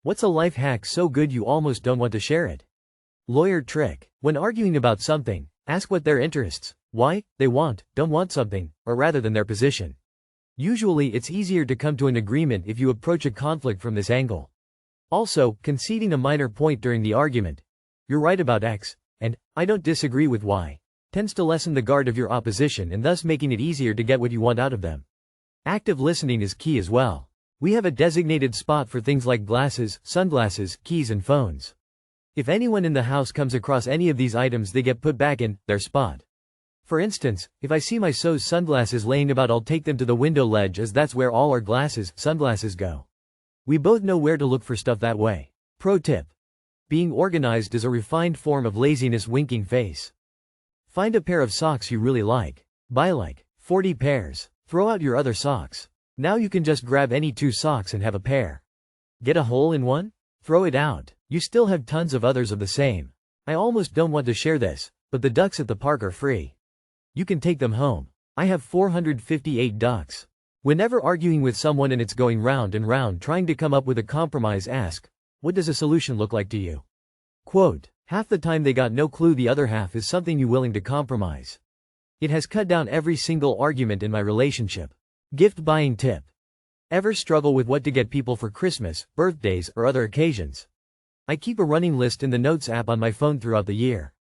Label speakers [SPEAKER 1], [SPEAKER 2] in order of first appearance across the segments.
[SPEAKER 1] What's a life hack so good you almost don't want to share it? Lawyer trick. When arguing about something, ask what their interests, why they want, don't want something, or rather than their position. Usually it's easier to come to an agreement if you approach a conflict from this angle. Also, conceding a minor point during the argument, you're right about X, and I don't disagree with Y, tends to lessen the guard of your opposition and thus making it easier to get what you want out of them. Active listening is key as well. We have a designated spot for things like glasses, sunglasses, keys and phones. If anyone in the house comes across any of these items, they get put back in their spot. For instance, if I see my So's sunglasses laying about, I'll take them to the window ledge as that's where all our glasses, sunglasses go. We both know where to look for stuff that way. Pro tip. Being organized is a refined form of laziness. Winking face. Find a pair of socks you really like. Buy like 40 pairs. Throw out your other socks. Now you can just grab any 2 socks and have a pair. Get a hole in one? Throw it out. You still have tons of others of the same. I almost don't want to share this, but the ducks at the park are free. You can take them home. I have 458 ducks. Whenever arguing with someone and it's going round and round trying to come up with a compromise, ask, what does a solution look like to you? Quote, half the time they got no clue, the other half is something you willing to compromise. It has cut down every single argument in my relationship. Gift buying tip. Ever struggle with what to get people for Christmas, birthdays, or other occasions? I keep a running list in the Notes app on my phone throughout the year.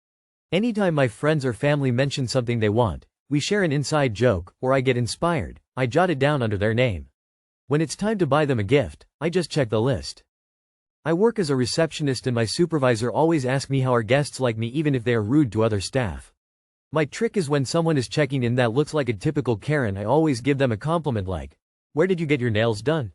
[SPEAKER 1] Anytime my friends or family mention something they want, we share an inside joke, or I get inspired, I jot it down under their name. When it's time to buy them a gift, I just check the list. I work as a receptionist and my supervisor always asks me how our guests like me even if they are rude to other staff. My trick is when someone is checking in that looks like a typical Karen, I always give them a compliment like, where did you get your nails done?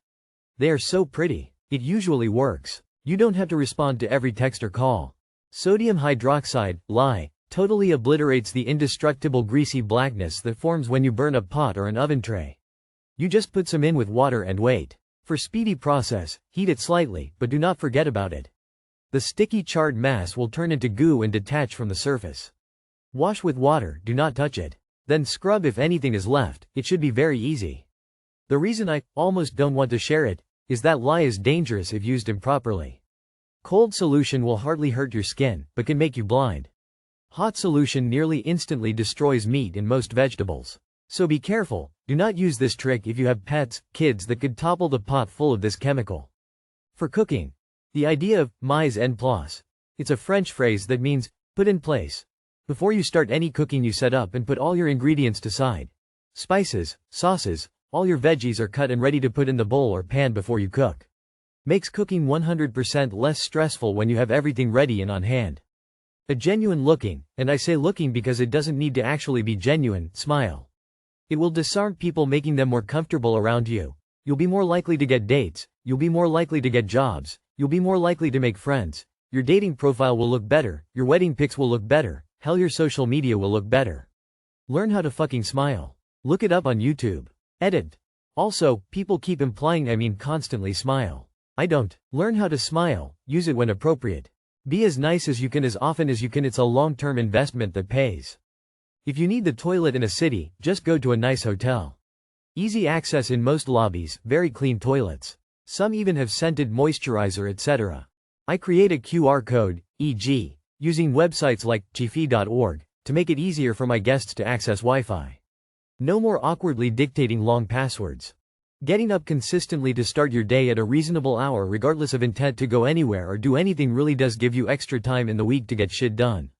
[SPEAKER 1] They are so pretty. It usually works. You don't have to respond to every text or call. Sodium hydroxide, lye, totally obliterates the indestructible greasy blackness that forms when you burn a pot or an oven tray. You just put some in with water and wait. For speedy process, heat it slightly, but do not forget about it. The sticky charred mass will turn into goo and detach from the surface. Wash with water, do not touch it. Then scrub if anything is left. It should be very easy. The reason I almost don't want to share it is that lye is dangerous if used improperly. Cold solution will hardly hurt your skin, but can make you blind. Hot solution nearly instantly destroys meat and most vegetables. So be careful, do not use this trick if you have pets, kids that could topple the pot full of this chemical. For cooking. The idea of mise en place. It's a French phrase that means, put in place. Before you start any cooking, you set up and put all your ingredients to side. Spices, sauces, all your veggies are cut and ready to put in the bowl or pan before you cook. Makes cooking 100% less stressful when you have everything ready and on hand. A genuine looking, and I say looking because it doesn't need to actually be genuine, smile. It will disarm people, making them more comfortable around you. You'll be more likely to get dates, you'll be more likely to get jobs, you'll be more likely to make friends. Your dating profile will look better, your wedding pics will look better, hell, your social media will look better. Learn how to fucking smile. Look it up on YouTube. Edit. Also, people keep implying I mean constantly smile. I don't. Learn how to smile, use it when appropriate. Be as nice as you can as often as you can. It's a long-term investment that pays. If you need the toilet in a city, just go to a nice hotel. Easy access in most lobbies, very clean toilets. Some even have scented moisturizer, etc. I create a QR code, e.g., using websites like chifi.org, to make it easier for my guests to access Wi-Fi. No more awkwardly dictating long passwords. Getting up consistently to start your day at a reasonable hour regardless of intent to go anywhere or do anything really does give you extra time in the week to get shit done.